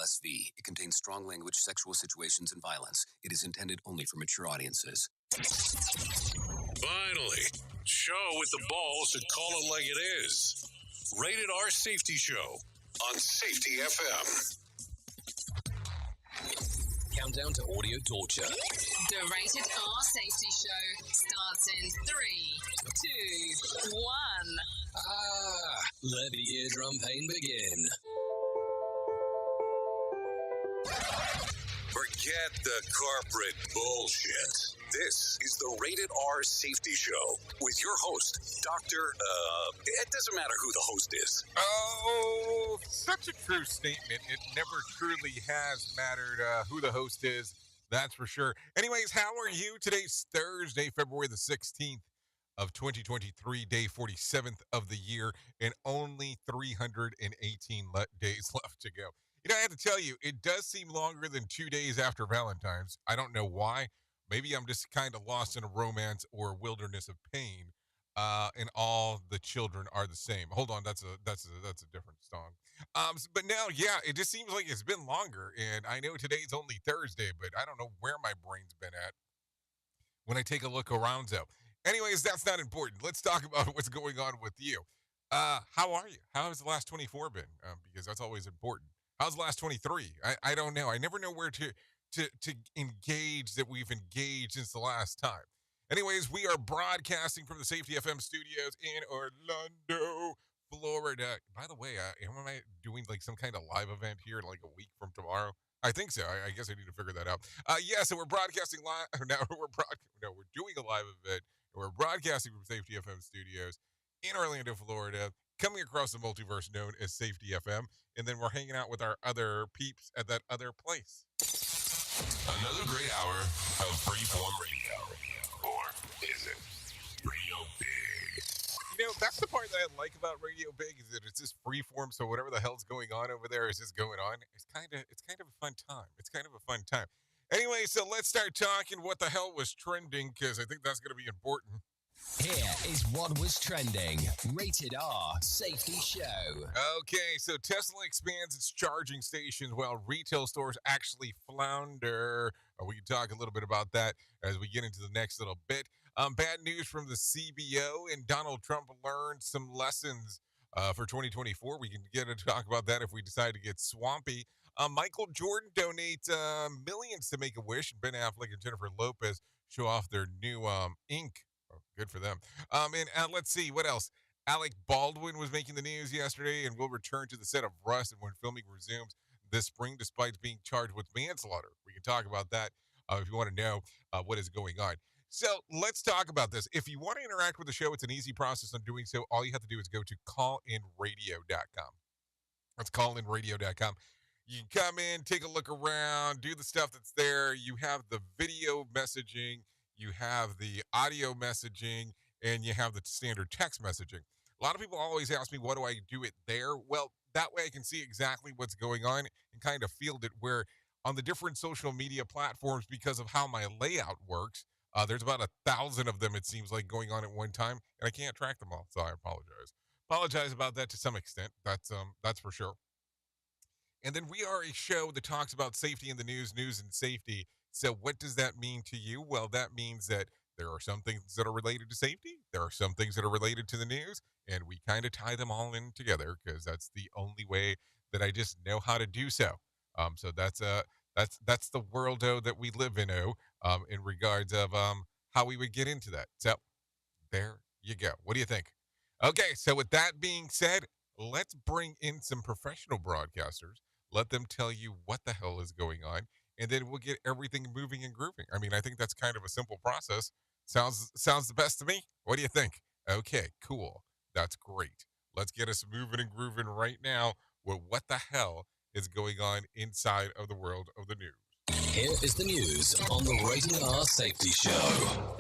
LSV. It contains strong language, sexual situations, and violence. It is intended only for mature audiences. Finally, show with the balls to call it like it is. Rated R Safety Show on Safety FM. Countdown to audio torture. The Rated R Safety Show starts in 3, 2, 1. Let the eardrum pain begin. Forget the corporate bullshit. This is the Rated R Safety Show with your host, Dr. It doesn't matter who the host is. Oh, such a true statement. It never truly has mattered who the host is. That's for sure. Anyways, how are you? Today's Thursday, February the 16th of 2023, day 47th of the year, and only 318 days left to go. You know, I have to tell you, it does seem longer than 2 days after Valentine's. I don't know why. Maybe I'm just kind of lost in a romance or a wilderness of pain, and all the children are the same. Hold on, that's a different song. But now, yeah, it just seems like it's been longer, and I know today's only Thursday, but I don't know where my brain's been at when I take a look around. So, anyways, that's not important. Let's talk about what's going on with you. How are you? How has the last 24 been? Because that's always important. How's the last 23? I don't know. I never know where to engage that we've engaged since the last time. Anyways, we are broadcasting from the Safety FM studios in Orlando, Florida. By the way, am I doing like some kind of live event here in like a week from tomorrow? I think so. I guess I need to figure that out. Yeah, so we're broadcasting live. Now we're doing a live event. We're broadcasting from Safety FM studios in Orlando, Florida, coming across the multiverse known as Safety FM. And then we're hanging out with our other peeps at that other place. Another great hour of freeform radio. Or is it Radio Big? You know, that's the part that I like about Radio Big is that it's just freeform. So whatever the hell's going on over there is just going on. It's kind of a fun time. Anyway, so let's start talking what the hell was trending, because I think that's going to be important. Here is what was trending. Rated R Safety Show. Okay, so Tesla expands its charging stations while retail stores actually flounder. We can talk a little bit about that as we get into the next little bit. Bad news from the CBO, and Donald Trump learned some lessons for 2024. We can get to talk about that if we decide to get swampy. Michael Jordan donates millions to Make-A-Wish. Ben Affleck and Jennifer Lopez show off their new ink. Oh, good for them. And let's see, what else? Alec Baldwin was making the news yesterday and will return to the set of Rust and when filming resumes this spring, despite being charged with manslaughter. We can talk about that if you want to know what is going on. So let's talk about this. If you want to interact with the show, it's an easy process on doing so. All you have to do is go to callinradio.com. That's callinradio.com. You can come in, take a look around, do the stuff that's there. You have the video messaging, you have the audio messaging, and you have the standard text messaging. A lot of people always ask me, what do I do it there? Well, that way I can see exactly what's going on and kind of field it, where on the different social media platforms, because of how my layout works, there's about 1,000 of them, it seems like, going on at one time, and I can't track them all, so I apologize. Apologize about that to some extent. That's for sure. And then we are a show that talks about safety in the news and safety. So what does that mean to you? Well, that means that there are some things that are related to safety. There are some things that are related to the news, and we kind of tie them all in together because that's the only way that I just know how to do so. So that's the world that we live in in regards of how we would get into that. So there you go. What do you think? Okay, so with that being said, let's bring in some professional broadcasters. Let them tell you what the hell is going on, and then we'll get everything moving and grooving. I mean, I think that's kind of a simple process. Sounds the best to me. What do you think? Okay, cool. That's great. Let's get us moving and grooving right now with what the hell is going on inside of the world of the news. Here is the news on the Rated R Safety Show.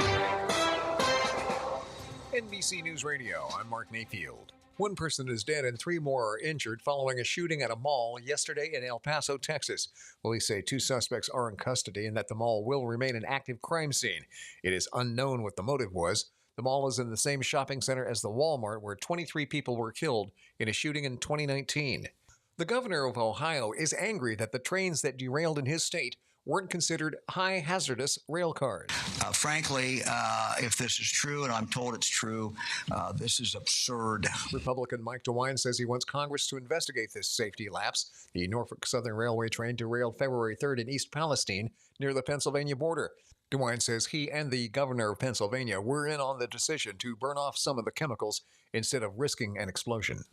NBC News Radio, I'm Mark Mayfield. One person is dead and 3 more are injured following a shooting at a mall yesterday in El Paso, Texas. Police say 2 suspects are in custody and that the mall will remain an active crime scene. It is unknown what the motive was. The mall is in the same shopping center as the Walmart where 23 people were killed in a shooting in 2019. The governor of Ohio is angry that the trains that derailed in his state weren't considered high hazardous rail cars. Frankly, if this is true, and I'm told it's true, this is absurd. Republican Mike DeWine says he wants Congress to investigate this safety lapse. The Norfolk Southern Railway train derailed February 3rd in East Palestine near the Pennsylvania border. DeWine says he and the governor of Pennsylvania were in on the decision to burn off some of the chemicals instead of risking an explosion.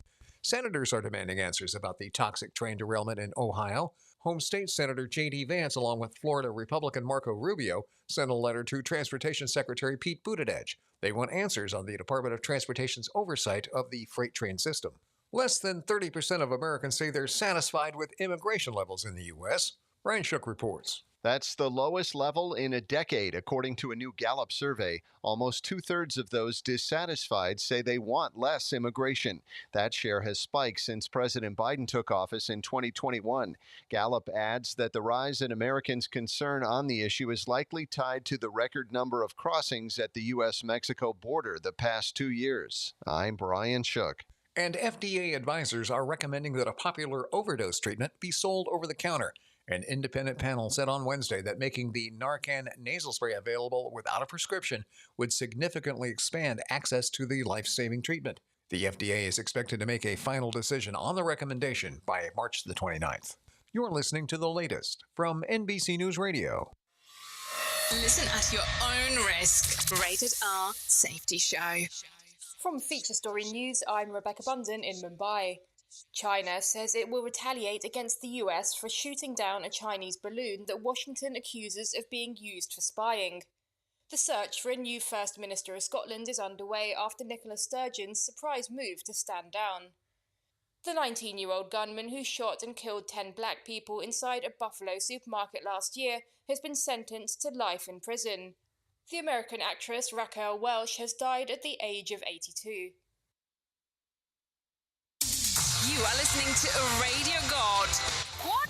Senators are demanding answers about the toxic train derailment in Ohio. Home State Senator J.D. Vance, along with Florida Republican Marco Rubio, sent a letter to Transportation Secretary Pete Buttigieg. They want answers on the Department of Transportation's oversight of the freight train system. Less than 30% of Americans say they're satisfied with immigration levels in the U.S. Ryan Shook reports. That's the lowest level in a decade, according to a new Gallup survey. Almost two-thirds of those dissatisfied say they want less immigration. That share has spiked since President Biden took office in 2021. Gallup adds that the rise in Americans' concern on the issue is likely tied to the record number of crossings at the U.S.-Mexico border the past 2 years. I'm Brian Shook. And FDA advisors are recommending that a popular overdose treatment be sold over the counter. An independent panel said on Wednesday that making the Narcan nasal spray available without a prescription would significantly expand access to the life-saving treatment. The FDA is expected to make a final decision on the recommendation by March the 29th. You're listening to the latest from NBC News Radio. Listen at your own risk. Rated R Safety Show. From Feature Story News, I'm Rebecca Bunden in Mumbai. China says it will retaliate against the US for shooting down a Chinese balloon that Washington accuses of being used for spying. The search for a new First Minister of Scotland is underway after Nicola Sturgeon's surprise move to stand down. The 19-year-old gunman who shot and killed 10 black people inside a Buffalo supermarket last year has been sentenced to life in prison. The American actress Raquel Welch has died at the age of 82. You are listening to a radio god. What?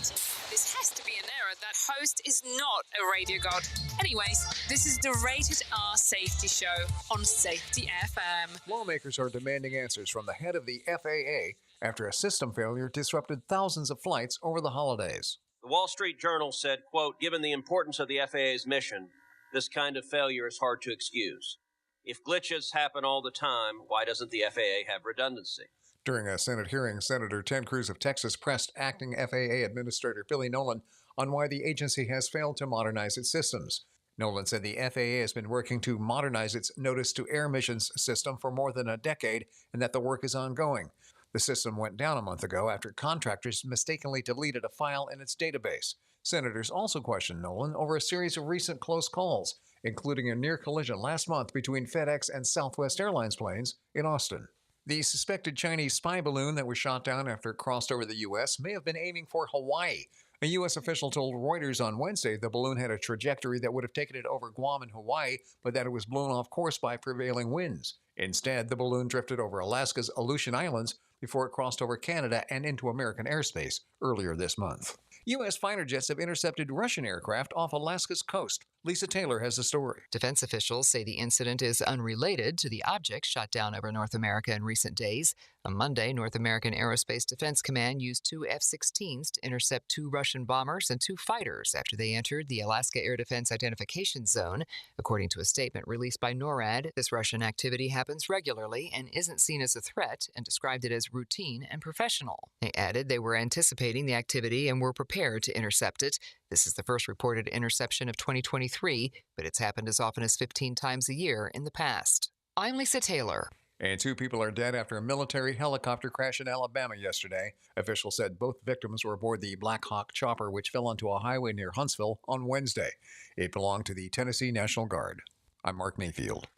This has to be an error. That host is not a radio god. Anyways, this is the Rated R Safety Show on Safety FM. Lawmakers are demanding answers from the head of the FAA after a system failure disrupted thousands of flights over the holidays. The Wall Street Journal said, quote, given the importance of the FAA's mission, this kind of failure is hard to excuse. If glitches happen all the time, why doesn't the FAA have redundancy? During a Senate hearing, Senator Ted Cruz of Texas pressed acting FAA Administrator Billy Nolan on why the agency has failed to modernize its systems. Nolan said the FAA has been working to modernize its notice-to-air missions system for more than a decade and that the work is ongoing. The system went down a month ago after contractors mistakenly deleted a file in its database. Senators also questioned Nolan over a series of recent close calls, including a near collision last month between FedEx and Southwest Airlines planes in Austin. The suspected Chinese spy balloon that was shot down after it crossed over the U.S. may have been aiming for Hawaii. A U.S. official told Reuters on Wednesday the balloon had a trajectory that would have taken it over Guam and Hawaii, but that it was blown off course by prevailing winds. Instead, the balloon drifted over Alaska's Aleutian Islands before it crossed over Canada and into American airspace earlier this month. U.S. fighter jets have intercepted Russian aircraft off Alaska's coast. Lisa Taylor has the story. Defense officials say the incident is unrelated to the objects shot down over North America in recent days. On Monday, North American Aerospace Defense Command used 2 F-16s to intercept 2 Russian bombers and 2 fighters after they entered the Alaska Air Defense Identification Zone. According to a statement released by NORAD, this Russian activity happens regularly and isn't seen as a threat and described it as routine and professional. They added they were anticipating the activity and were prepared to intercept it. This is the first reported interception of 2023, but it's happened as often as 15 times a year in the past. I'm Lisa Taylor. And 2 people are dead after a military helicopter crash in Alabama yesterday. Officials said both victims were aboard the Black Hawk chopper, which fell onto a highway near Huntsville on Wednesday. It belonged to the Tennessee National Guard. I'm Mark Mayfield.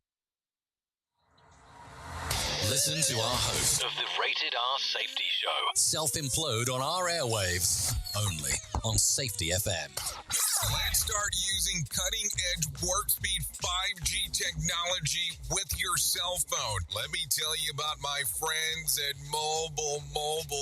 Listen to our host of the Rated R Safety Show. Self-implode on our airwaves. Only on Safety FM. Let's start using cutting-edge warp speed 5G technology with your cell phone. Let me tell you about my friends at mobile.io.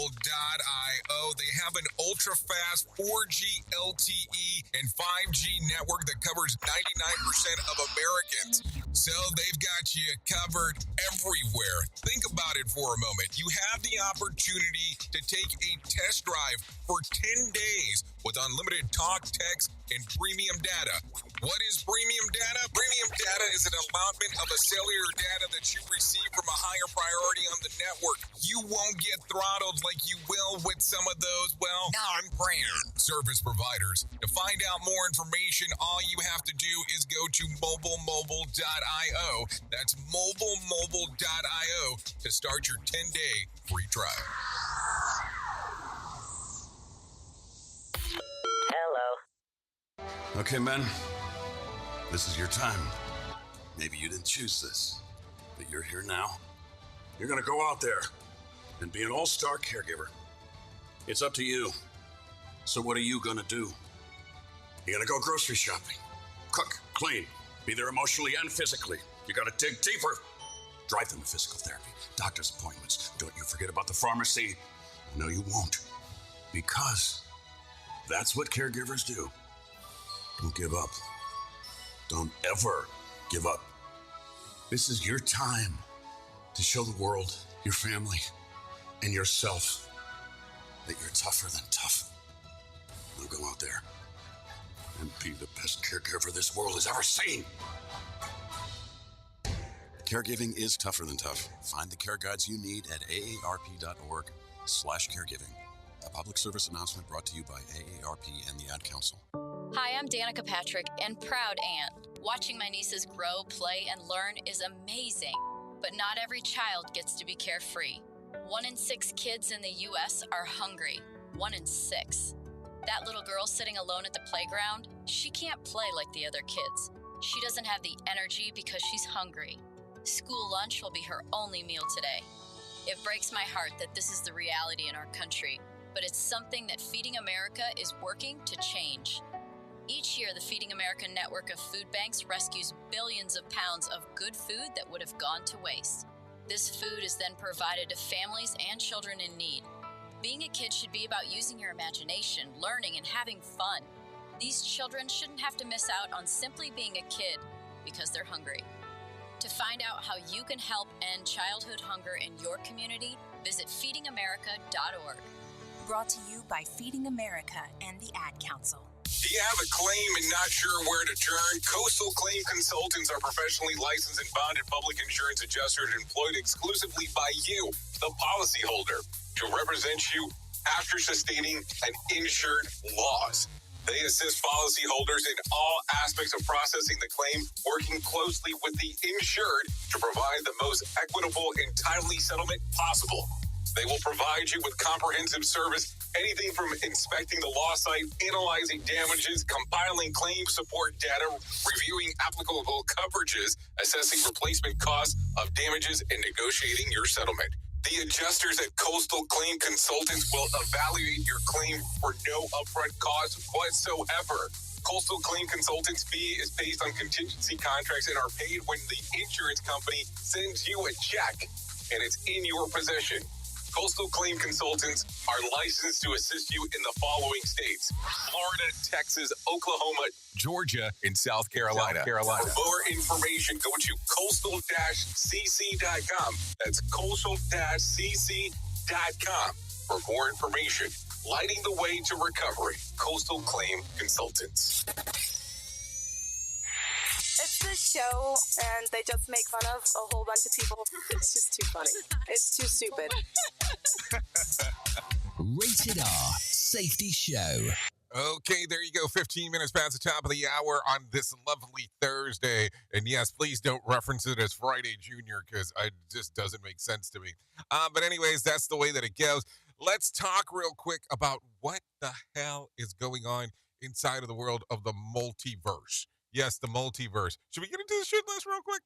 they have an ultra-fast 4G LTE and 5G network that covers 99% of Americans. So they've got you covered everywhere. Think about it for a moment. You have the opportunity to take a test drive for 10 days with unlimited talk, text, and premium data. What is premium data? Premium data is an allotment of a cellular data that you receive from a higher priority on the network. You won't get throttled like you will with some of those, well, non-brand service providers. To find out more information, all you have to do is go to mobilemobile.io. That's mobilemobile.io to start your 10-day free trial. Hello. Okay, men, this is your time. Maybe you didn't choose this, but you're here now. You're gonna go out there and be an all-star caregiver. It's up to you. So what are you gonna do? You're gonna go grocery shopping, cook, clean, be there emotionally and physically. You gotta dig deeper. Drive them to physical therapy, doctor's appointments. Don't you forget about the pharmacy. No, you won't. Because that's what caregivers do. Don't give up. Don't ever give up. This is your time to show the world, your family, and yourself that you're tougher than tough. Now go out there and be the best caregiver this world has ever seen. Caregiving is tougher than tough. Find the care guides you need at aarp.org/caregiving. A public service announcement brought to you by AARP and the Ad Council. Hi, I'm Danica Patrick and proud aunt. Watching my nieces grow, play, and learn is amazing. But not every child gets to be carefree. 1 in 6 kids in the U.S. are hungry. 1 in 6. That little girl sitting alone at the playground, she can't play like the other kids. She doesn't have the energy because she's hungry. School lunch will be her only meal today. It breaks my heart that this is the reality in our country, but it's something that Feeding America is working to change. Each year, the Feeding America network of food banks rescues billions of pounds of good food that would have gone to waste. This food is then provided to families and children in need. Being a kid should be about using your imagination, learning, and having fun. These children shouldn't have to miss out on simply being a kid because they're hungry. To find out how you can help end childhood hunger in your community, visit feedingamerica.org. Brought to you by Feeding America and the Ad Council. Do you have a claim and not sure where to turn? Coastal Claim Consultants are professionally licensed and bonded public insurance adjusters employed exclusively by you, the policyholder, to represent you after sustaining an insured loss. They assist policyholders in all aspects of processing the claim, working closely with the insured to provide the most equitable and timely settlement possible. They will provide you with comprehensive service, anything from inspecting the loss site, analyzing damages, compiling claim support data, reviewing applicable coverages, assessing replacement costs of damages, and negotiating your settlement. The adjusters at Coastal Claim Consultants will evaluate your claim for no upfront cost whatsoever. Coastal Claim Consultants' fee is based on contingency contracts and are paid when the insurance company sends you a check and it's in your possession. Coastal Claim Consultants are licensed to assist you in the following states: Florida, Texas, Oklahoma, Georgia, and South Carolina. For more information, go to coastal-cc.com. That's coastal-cc.com. For more information, lighting the way to recovery. Coastal Claim Consultants. It's this show, and they just make fun of a whole bunch of people. It's just too funny. It's too stupid. Rated R Safety Show. Okay, there you go. 15 minutes past the top of the hour on this lovely Thursday. And yes, please don't reference it as Friday Junior because it just doesn't make sense to me. But anyways, that's the way that it goes. Let's talk real quick about what the hell is going on inside of the world of the multiverse. Yes, the multiverse. Should we get into the shit list real quick?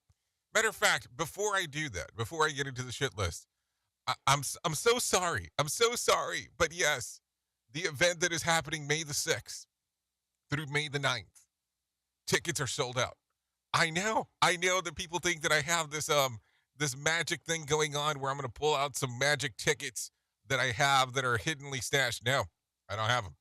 Matter of fact, before I do that, before I get into the shit list, I'm so sorry. I'm so sorry. But yes, the event that is happening May the 6th through May the 9th, tickets are sold out. I know that people think that I have this magic thing going on where I'm going to pull out some magic tickets, that I have that are hiddenly stashed. No, I don't have them.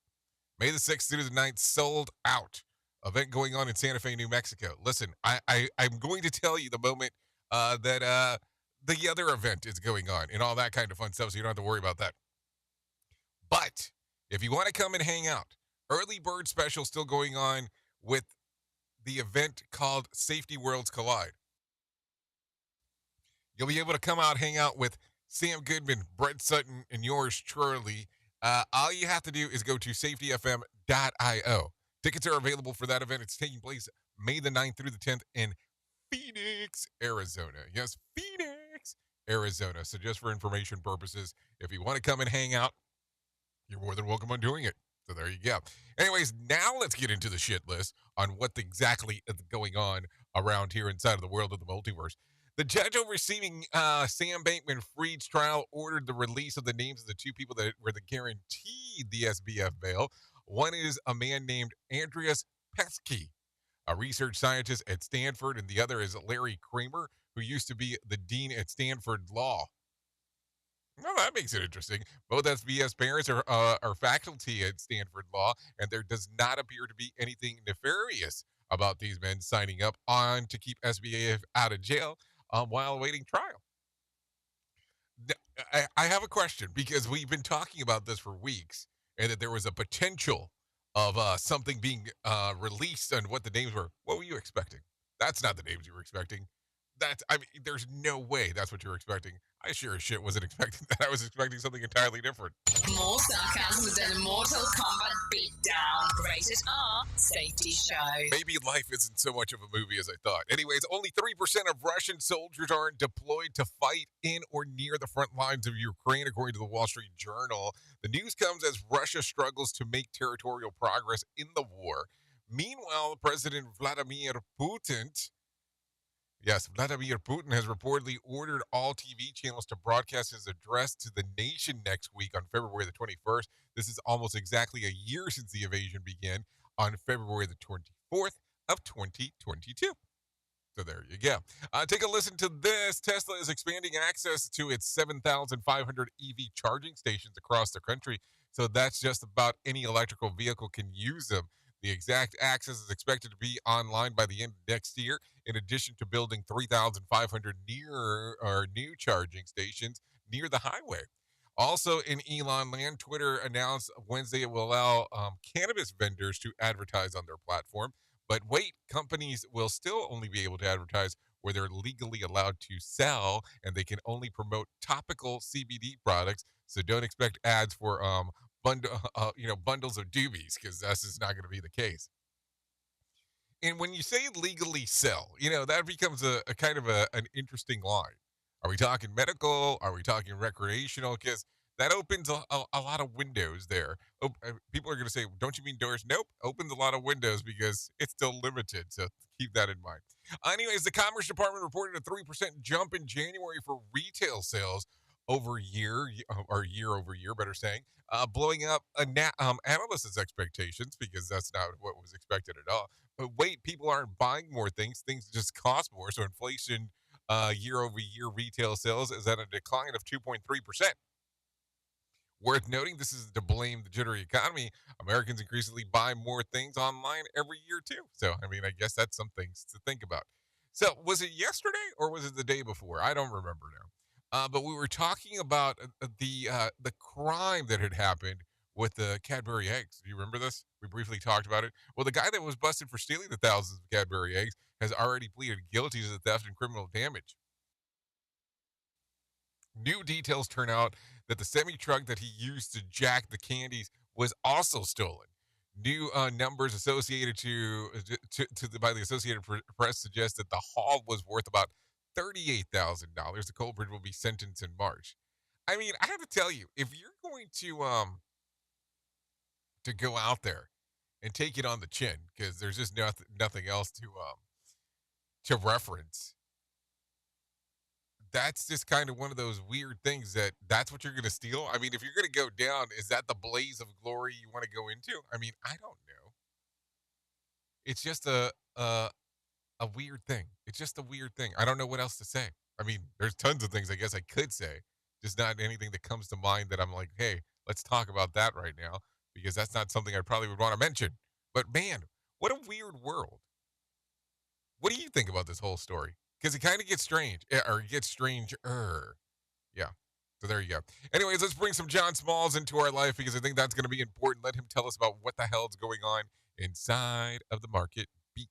May the 6th through the 9th, sold out. Event going on in Santa Fe, New Mexico. Listen, I'm going to tell you the moment that the other event is going on and all that kind of fun stuff, so you don't have to worry about that. But if you want to come and hang out, early bird special still going on with the event called Safety Worlds Collide. You'll be able to come out, hang out with Sam Goodman, Brett Sutton, and yours truly. All you have to do is go to safetyfm.io. Tickets are available for that event. It's taking place May the 9th through the 10th in Phoenix, Arizona. Yes, Phoenix, Arizona. So just for information purposes, if you want to come and hang out, you're more than welcome on doing it. So there you go. Anyways, now let's get into the shit list on what exactly is going on around here inside of the world of the multiverse. The judge overseeing Sam Bankman-Fried's trial ordered the release of the names of the two people that were guaranteed the SBF bail. One is a man named Andreas Pesky, a research scientist at Stanford, and the other is Larry Kramer, who used to be the dean at Stanford Law. Well, that makes it interesting. Both SBS parents are faculty at Stanford Law, and there does not appear to be anything nefarious about these men signing up on to keep SBF out of jail while awaiting trial. I have a question, because we've been talking about this for weeks, and that there was a potential of something being released on what the names were. What were you expecting? That's not the names you were expecting. There's no way that's what you were expecting. I sure as shit wasn't expecting that. I was expecting something entirely different. More sarcasm than Mortal Kombat Beatdown. Rated R Safety Show. Maybe life isn't so much of a movie as I thought. Anyways, only 3% of Russian soldiers aren't deployed to fight in or near the front lines of Ukraine, according to the Wall Street Journal. The news comes as Russia struggles to make territorial progress in the war. Meanwhile, President Vladimir Putin has reportedly ordered all TV channels to broadcast his address to the nation next week on February the 21st. This is almost exactly a year since the invasion began on February the 24th of 2022. So there you go. Take a listen to this. Tesla is expanding access to its 7,500 EV charging stations across the country. So that's just about any electrical vehicle can use them. The exact access is expected to be online by the end of next year, in addition to building 3,500 new charging stations near the highway. Also in Elon land, Twitter announced Wednesday it will allow cannabis vendors to advertise on their platform. But wait, companies will still only be able to advertise where they're legally allowed to sell, and they can only promote topical CBD products. So don't expect ads for bundles of doobies, because this is not going to be the case. And when you say legally sell, that becomes a kind of an interesting line. Are we talking medical? Are we talking recreational? Because that opens a lot of windows there. People are going to say, don't you mean doors? Nope. Opens a lot of windows because it's still limited. So keep that in mind. Anyways, the Commerce Department reported a 3% jump in January for retail sales over year over year, better saying, blowing up analysts' expectations, because that's not what was expected at all. But wait, people aren't buying more things. Things just cost more. So inflation year over year retail sales is at a decline of 2.3%. Worth noting, this is to blame the jittery economy. Americans increasingly buy more things online every year, too. So, I guess that's some things to think about. So, was it yesterday or was it the day before? I don't remember now. But we were talking about the crime that had happened with the Cadbury eggs. Do you remember this? We briefly talked about it. Well, the guy that was busted for stealing the thousands of Cadbury eggs has already pleaded guilty to the theft and criminal damage. New details turn out that the semi-truck that he used to jack the candies was also stolen. New numbers associated by the Associated Press suggest that the haul was worth about $38,000. The culprit will be sentenced in March. I have to tell you, if you're going to go out there and take it on the chin, because there's just nothing else to reference, that's just kind of one of those weird things that's what you're going to steal. If you're going to go down, is that the blaze of glory you want to go into? I don't know. It's just a weird thing. It's just a weird thing. I don't know what else to say. There's tons of things I guess I could say just not anything that comes to mind that I'm like, hey, let's talk about that right now, because that's not something I probably would want to mention. But man, what a weird world. What do you think about this whole story? Because it kind of gets strange, or it gets stranger. Yeah. So there you go. Anyways, let's bring some John Smalls into our life, because I think that's going to be important. Let him tell us about what the hell is going on inside of the market beat.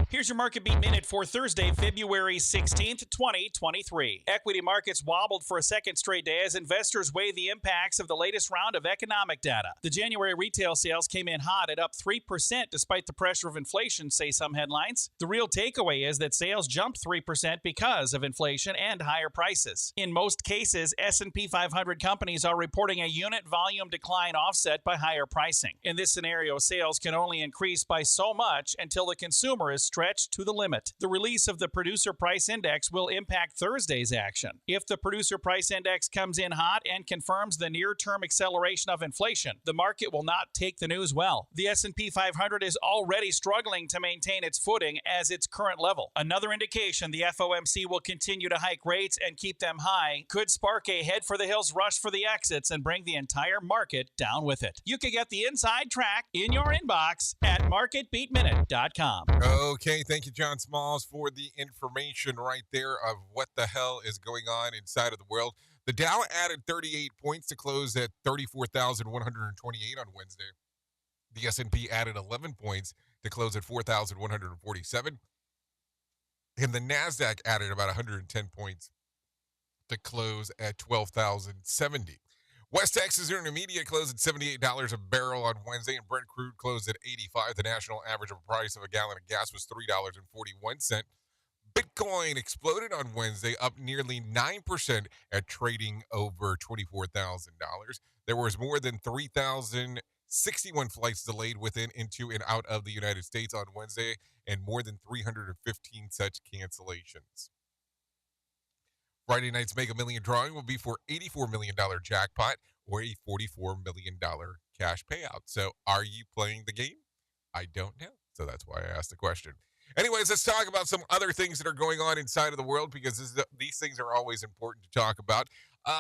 Here's your Market Beat Minute for Thursday, February 16th, 2023. Equity markets wobbled for a second straight day as investors weigh the impacts of the latest round of economic data. The January retail sales came in hot at up 3% despite the pressure of inflation, say some headlines. The real takeaway is that sales jumped 3% because of inflation and higher prices. In most cases, S&P 500 companies are reporting a unit volume decline offset by higher pricing. In this scenario, sales can only increase by so much until the consumer is stretched to the limit. The release of the Producer Price Index will impact Thursday's action. If the Producer Price Index comes in hot and confirms the near-term acceleration of inflation, the market will not take the news well. The S&P 500 is already struggling to maintain its footing as its current level. Another indication the FOMC will continue to hike rates and keep them high could spark a head-for-the-hills rush for the exits and bring the entire market down with it. You can get the inside track in your inbox at marketbeatminute.com. Okay, thank you, John Smalls, for the information right there of what the hell is going on inside of the world. The Dow added 38 points to close at 34,128 on Wednesday. The S&P added 11 points to close at 4,147. And the NASDAQ added about 110 points to close at 12,070. West Texas Intermediate closed at $78 a barrel on Wednesday, and Brent crude closed at $85. The national average of price of a gallon of gas was $3.41. Bitcoin exploded on Wednesday, up nearly 9% at trading over $24,000. There was more than 3,061 flights delayed within, into, and out of the United States on Wednesday, and more than 315 such cancellations. Friday night's Mega Million drawing will be for $84 million jackpot or a $44 million cash payout. So are you playing the game? I don't know. So that's why I asked the question. Anyways, let's talk about some other things that are going on inside of the world, because these things are always important to talk about.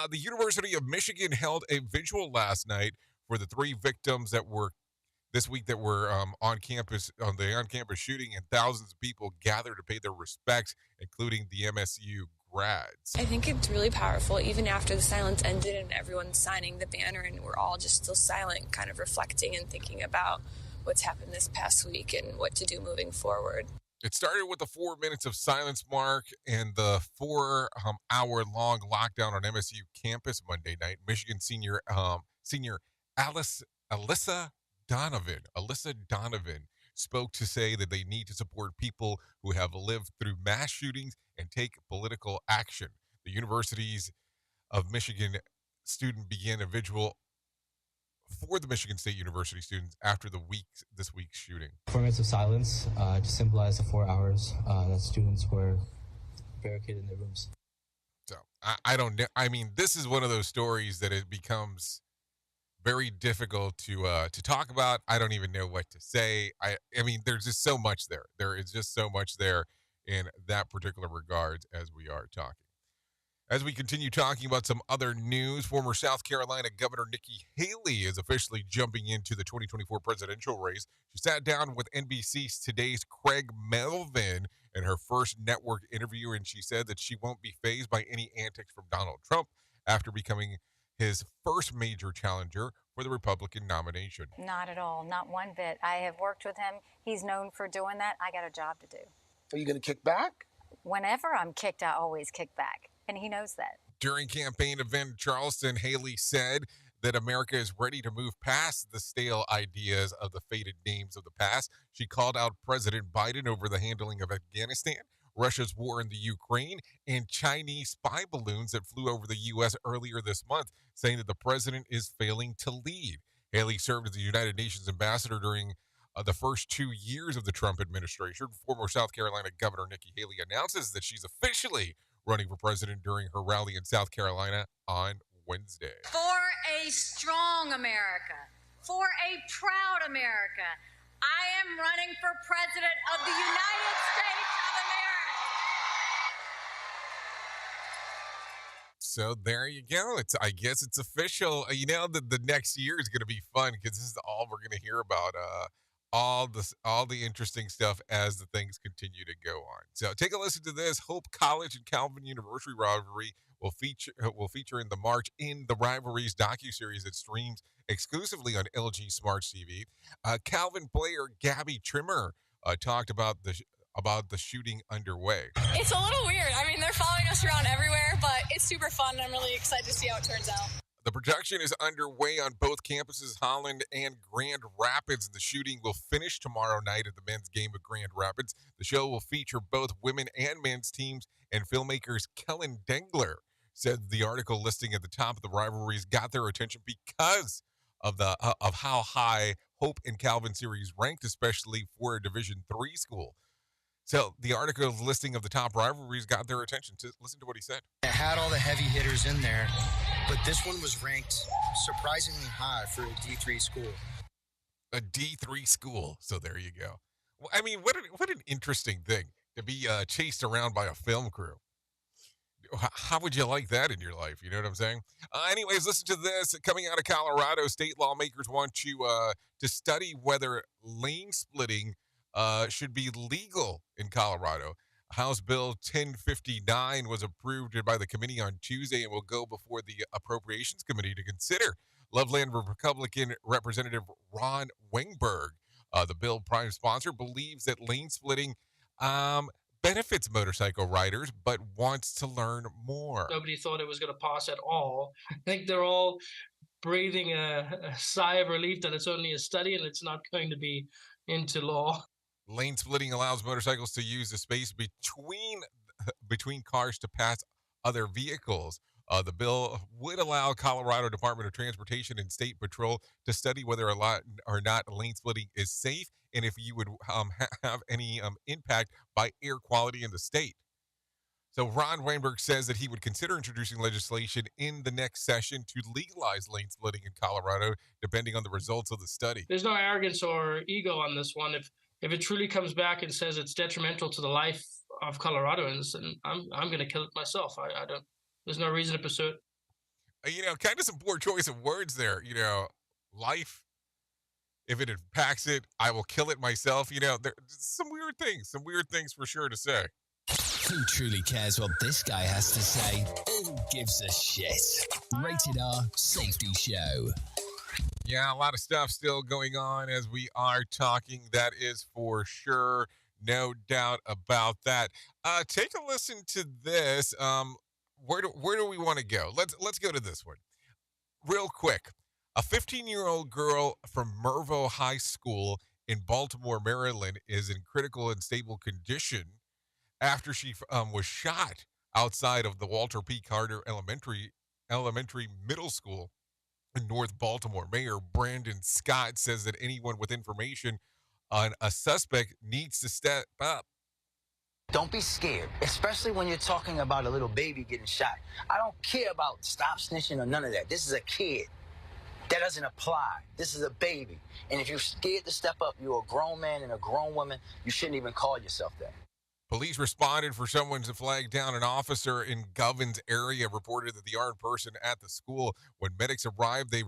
The University of Michigan held a vigil last night for the 3 victims that were this week that were on campus, on the on-campus shooting, and thousands of people gathered to pay their respects, including the MSU grads. I think it's really powerful, even after the silence ended and everyone's signing the banner and we're all just still silent, kind of reflecting and thinking about what's happened this past week and what to do moving forward. It started with the 4 minutes of silence mark and the 4-hour-long lockdown on MSU campus Monday night. Michigan senior Alyssa Donovan spoke to say that they need to support people who have lived through mass shootings and take political action. The Universities of Michigan student began a vigil for the Michigan State University students after this week's shooting. 4 minutes of silence to symbolize the 4 hours that students were barricaded in their rooms. So I don't know. I mean, this is one of those stories that it becomes very difficult to talk about. I don't even know what to say. I mean, there's just so much there. There is just so much there in that particular regard as we are talking. As we continue talking about some other news, former South Carolina Governor Nikki Haley is officially jumping into the 2024 presidential race. She sat down with NBC's Today's Craig Melvin in her first network interview, and she said that she won't be fazed by any antics from Donald Trump after becoming his first major challenger for the Republican nomination. Not at all. Not one bit. I have worked with him. He's known for doing that. I got a job to do. Are you going to kick back? Whenever I'm kicked, I always kick back. And he knows that. During campaign event in Charleston, Haley said that America is ready to move past the stale ideas of the faded names of the past. She called out President Biden over the handling of Afghanistan, Russia's war in the Ukraine, and Chinese spy balloons that flew over the U.S. earlier this month, saying that the president is failing to lead. Haley served as the United Nations ambassador during the first 2 years of the Trump administration. Former South Carolina Governor Nikki Haley announces that she's officially running for president during her rally in South Carolina on Wednesday. For a strong America, for a proud America, I am running for president of the United States of America. So there you go. I guess it's official. The next year is going to be fun because this is all we're going to hear about. All the interesting stuff as the things continue to go on. So take a listen to this. Hope College and Calvin University rivalry will feature in the March in the Rivalries docuseries that streams exclusively on LG Smart TV. Calvin player Gabby Trimmer talked about the shooting underway. It's a little weird. I mean, they're following us around everywhere, but it's super fun, and I'm really excited to see how it turns out. The production is underway on both campuses, Holland and Grand Rapids. The shooting will finish tomorrow night at the men's game of Grand Rapids. The show will feature both women and men's teams, and filmmakers Kellen Dengler said the article listing at the top of the rivalries got their attention because of how high Hope and Calvin series ranked, especially for a Division III school. So the article's listing of the top rivalries got their attention. Listen to what he said. It had all the heavy hitters in there, but this one was ranked surprisingly high for a D3 school. A D3 school. So there you go. Well, I mean, what an interesting thing to be chased around by a film crew. How would you like that in your life? You know what I'm saying? Anyways, listen to this. Coming out of Colorado, state lawmakers want to study whether lane splitting should be legal in Colorado. House Bill 1059 was approved by the committee on Tuesday and will go before the Appropriations Committee to consider. Loveland Republican Representative Ron Wengberg, the bill prime sponsor, believes that lane splitting benefits motorcycle riders, but wants to learn more. Nobody thought it was going to pass at all. I think they're all breathing a sigh of relief that it's only a study and it's not going to be into law. Lane splitting allows motorcycles to use the space between cars to pass other vehicles. The bill would allow Colorado Department of Transportation and State Patrol to study whether or not lane splitting is safe and if you would have any impact by air quality in the state. So Ron Weinberg says that he would consider introducing legislation in the next session to legalize lane splitting in Colorado, depending on the results of the study. There's no arrogance or ego on this one. If it truly comes back and says it's detrimental to the life of Coloradoans, then I'm going to kill it myself. I don't. There's no reason to pursue it. Kind of some poor choice of words there. Life. If it impacts it, I will kill it myself. There's some weird things for sure to say. Who truly cares what this guy has to say? Who gives a shit? Rated R Safety Show. Yeah, a lot of stuff still going on as we are talking. That is for sure. No doubt about that. Take a listen to this. Where do we want to go? Let's go to this one. Real quick. A 15-year-old girl from Mervo High School in Baltimore, Maryland is in critical and stable condition after she was shot outside of the Walter P. Carter Elementary Middle School in North Baltimore. Mayor Brandon Scott says that anyone with information on a suspect needs to step up. Don't be scared, especially when you're talking about a little baby getting shot. I don't care about stop snitching or none of that. This is a kid. That doesn't apply. This is a baby. And if you're scared to step up, you're a grown man and a grown woman, you shouldn't even call yourself that. Police responded for someone to flag down an officer in Govins area, reported that the armed person at the school. When medics arrived, they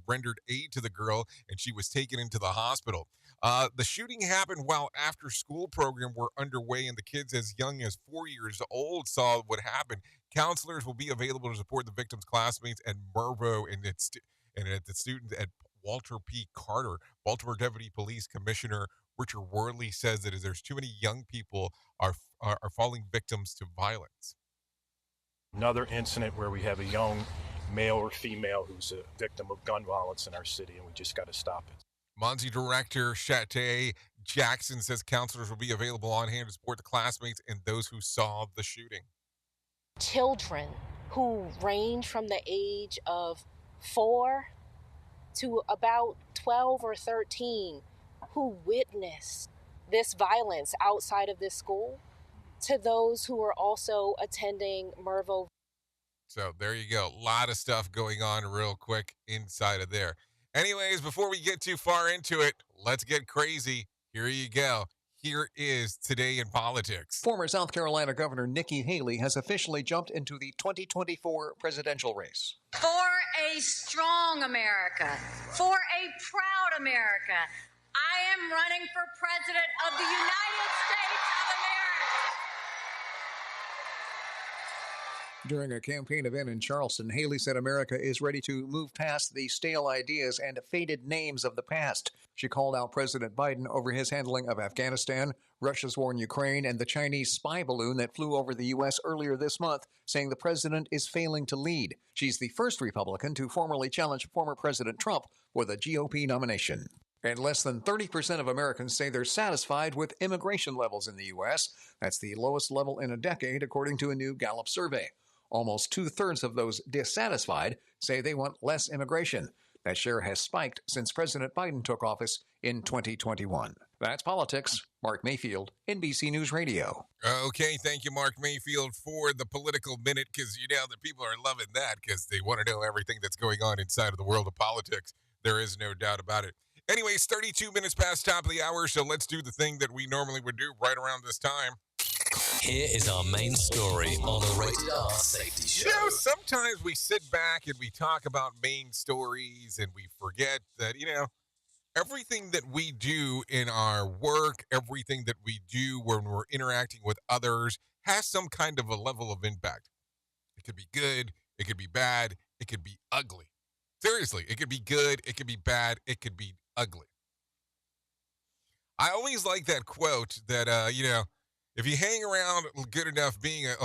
rendered aid to the girl, and she was taken into the hospital. The shooting happened while after-school program were underway, and the kids as young as 4 years old saw what happened. Counselors will be available to support the victim's classmates at Mervo and at the students at Walter P. Carter. Baltimore Deputy Police Commissioner Richard Worley says that there's too many young people are falling victims to violence. Another incident where we have a young male or female who's a victim of gun violence in our city, and we just got to stop it. Monty Director Chate Jackson says counselors will be available on hand to support the classmates and those who saw the shooting. Children who range from the age of 4 to about 12 or 13 who witnessed this violence outside of this school, to those who are also attending Mervo. So there you go. A lot of stuff going on real quick inside of there. Anyways, before we get too far into it, let's get crazy. Here you go. Here is Today in Politics. Former South Carolina Governor Nikki Haley has officially jumped into the 2024 presidential race. For a strong America, for a proud America, I am running for President of the United States of America. During a campaign event in Charleston, Haley said America is ready to move past the stale ideas and faded names of the past. She called out President Biden over his handling of Afghanistan, Russia's war in Ukraine, and the Chinese spy balloon that flew over the U.S. earlier this month, saying the president is failing to lead. She's the first Republican to formally challenge former President Trump for the GOP nomination. And less than 30% of Americans say they're satisfied with immigration levels in the U.S. That's the lowest level in a decade, according to a new Gallup survey. Almost two-thirds of those dissatisfied say they want less immigration. That share has spiked since President Biden took office in 2021. That's politics. Mark Mayfield, NBC News Radio. Okay, thank you, Mark Mayfield, for the political minute, because you know the people are loving that because they want to know everything that's going on inside of the world of politics. There is no doubt about it. Anyways, 32 minutes past top of the hour, so let's do the thing that we normally would do right around this time. Here is our main story on the Rated R Safety Show. You know, sometimes we sit back and we talk about main stories and we forget that, you know, everything that we do in our work, everything that we do when we're interacting with others has some kind of a level of impact. It could be good, it could be bad, it could be ugly. Seriously, it could be good, it could be bad, it could be ugly. I always like that quote that, you know, if you hang around good enough,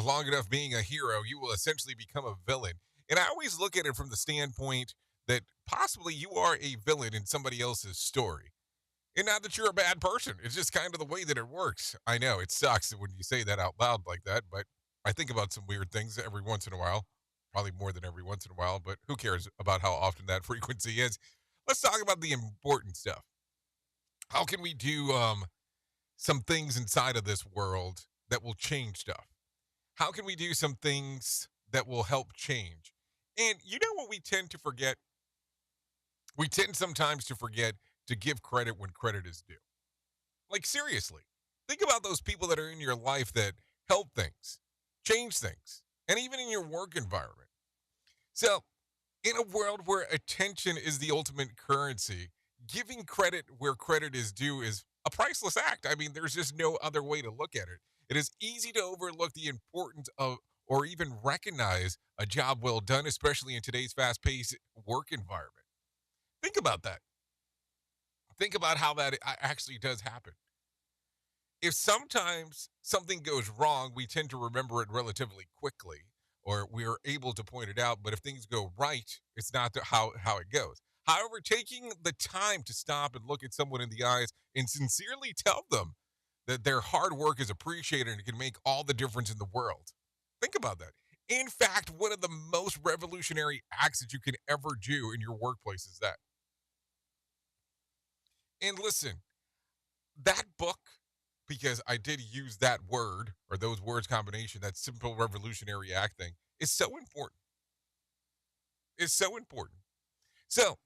long enough being a hero, you will essentially become a villain. And I always look at it from the standpoint that possibly you are a villain in somebody else's story. And not that you're a bad person. It's just kind of the way that it works. I know it sucks when you say that out loud like that, but I think about some weird things every once in a while. Probably more than every once in a while, but who cares about how often that frequency is? Let's talk about the important stuff. How can we do some things inside of this world that will change stuff? How can we do some things that will help change? And you know what we tend to forget? We tend sometimes to forget to give credit when credit is due. Like, seriously, think about those people that are in your life that help things, change things, and even in your work environment. So, in a world where attention is the ultimate currency, giving credit where credit is due is a priceless act. I mean, there's just no other way to look at it. It is easy to overlook the importance of or even recognize a job well done, especially in today's fast-paced work environment. Think about that. Think about how that actually does happen. If sometimes something goes wrong, we tend to remember it relatively quickly, or we are able to point it out. But if things go right, it's not how it goes. However, taking the time to stop and look at someone in the eyes and sincerely tell them that their hard work is appreciated and it can make all the difference in the world. Think about that. In fact, one of the most revolutionary acts that you can ever do in your workplace is that. And listen, that book, because I did use that word or those words combination, that simple revolutionary act thing, is so important. It's so important. So,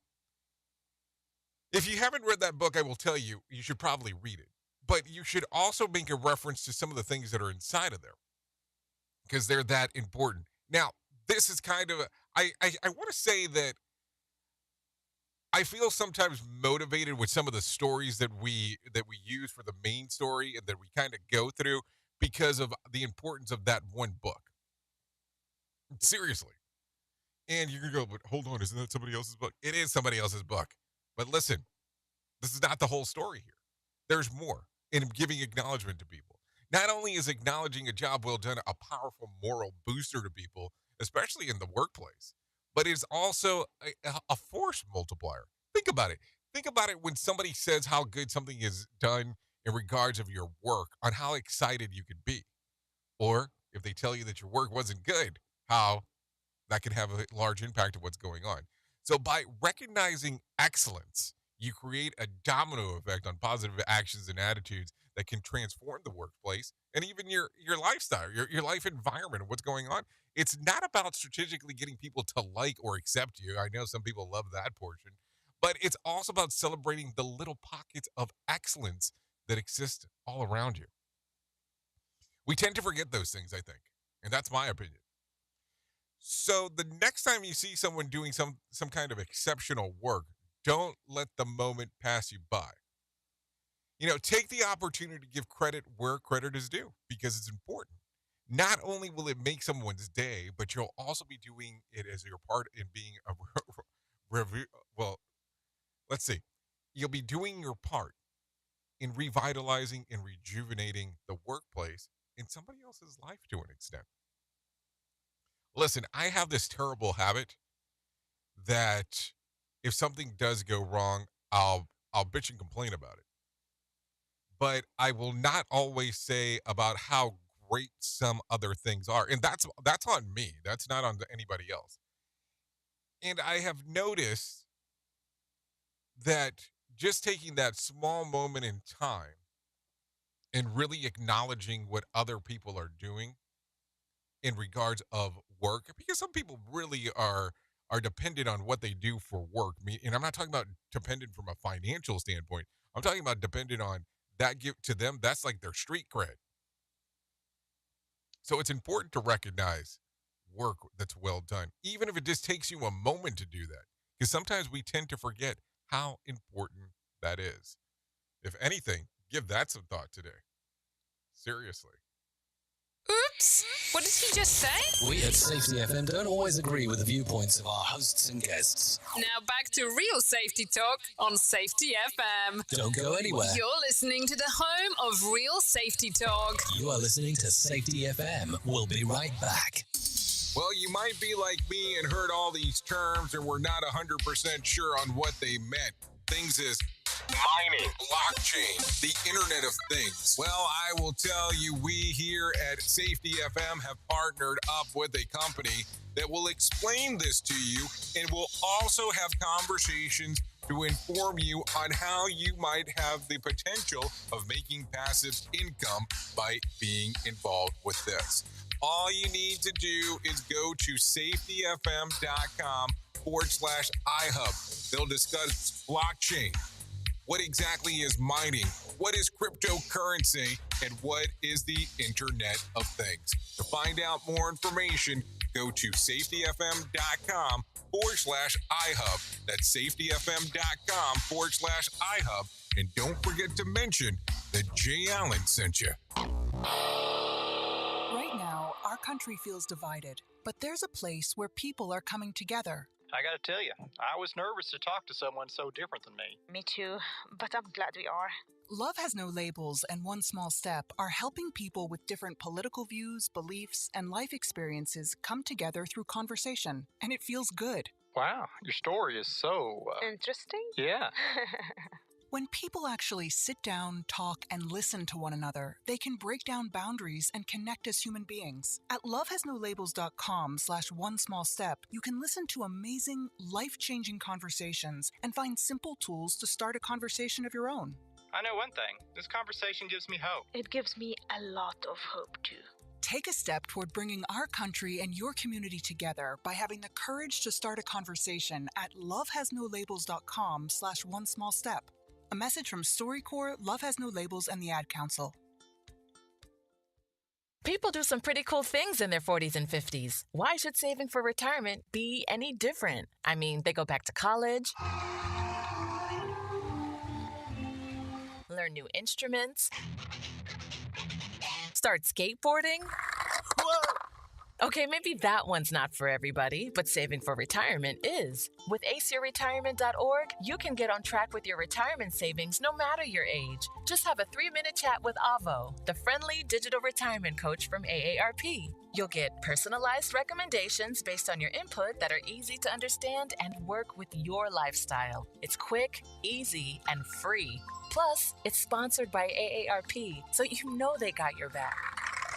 if you haven't read that book, I will tell you, you should probably read it. But you should also make a reference to some of the things that are inside of there, because they're that important. Now, this is kind of, I want to say that I feel sometimes motivated with some of the stories that we use for the main story and that we kind of go through because of the importance of that one book. Seriously. And you're going to go, but hold on, isn't that somebody else's book? It is somebody else's book. But listen, this is not the whole story here. There's more in giving acknowledgement to people. Not only is acknowledging a job well done a powerful moral booster to people, especially in the workplace, but it's also a force multiplier. Think about it. Think about it when somebody says how good something is done in regards of your work, on how excited you could be. Or if they tell you that your work wasn't good, how that can have a large impact of what's going on. So by recognizing excellence, you create a domino effect on positive actions and attitudes that can transform the workplace and even your lifestyle, your life environment, and what's going on. It's not about strategically getting people to like or accept you. I know some people love that portion, but it's also about celebrating the little pockets of excellence that exist all around you. We tend to forget those things, I think, and that's my opinion. So the next time you see someone doing some kind of exceptional work, don't let the moment pass you by. Take the opportunity to give credit where credit is due, because it's important. Not only will it make someone's day, but you'll also be doing it as your part in being a review. Well, let's see. You'll be doing your part in revitalizing and rejuvenating the workplace in somebody else's life to an extent. Listen, I have this terrible habit that if something does go wrong, I'll bitch and complain about it. But I will not always say about how great some other things are. And that's on me. That's not on anybody else. And I have noticed that just taking that small moment in time and really acknowledging what other people are doing in regards of work, because some people really are dependent on what they do for work. And I'm not talking about dependent from a financial standpoint. I'm talking about dependent on that give to them. That's like their street cred. So it's important to recognize work that's well done, even if it just takes you a moment to do that, because sometimes we tend to forget how important that is. If anything, give that some thought today. Seriously. Oops! What did he just say? We at Safety FM don't always agree with the viewpoints of our hosts and guests. Now back to real safety talk on Safety FM. Don't go anywhere. You're listening to the home of real safety talk. You are listening to Safety FM. We'll be right back. Well, you might be like me and heard all these terms and were not 100% sure on what they meant. Things as mining, blockchain, the Internet of Things. Well, I will tell you, we here at Safety FM have partnered up with a company that will explain this to you and will also have conversations to inform you on how you might have the potential of making passive income by being involved with this. All you need to do is go to safetyfm.com/iHub. They'll discuss blockchain. What exactly is mining? What is cryptocurrency? And what is the Internet of Things? To find out more information, go to safetyfm.com/iHub. That's safetyfm.com/iHub. And don't forget to mention that Jay Allen sent you. Right now, our country feels divided, but there's a place where people are coming together. I gotta tell you, I was nervous to talk to someone so different than me. Me too, but I'm glad we are. Love Has No Labels and One Small Step are helping people with different political views, beliefs, and life experiences come together through conversation, and it feels good. Wow, your story is so... Interesting? Yeah. When people actually sit down, talk, and listen to one another, they can break down boundaries and connect as human beings. At lovehasnolabels.com/onesmallstep, you can listen to amazing, life-changing conversations and find simple tools to start a conversation of your own. I know one thing. This conversation gives me hope. It gives me a lot of hope, too. Take a step toward bringing our country and your community together by having the courage to start a conversation at lovehasnolabels.com/onesmallstep. A message from StoryCorps, Love Has No Labels, and the Ad Council. People do some pretty cool things in their 40s and 50s. Why should saving for retirement be any different? I mean, they go back to college, learn new instruments, start skateboarding. Whoa! Okay, maybe that one's not for everybody, but saving for retirement is. With aceyourretirement.org, you can get on track with your retirement savings no matter your age. Just have a 3-minute chat with Avo, the friendly digital retirement coach from AARP. You'll get personalized recommendations based on your input that are easy to understand and work with your lifestyle. It's quick, easy, and free. Plus, it's sponsored by AARP, so you know they got your back.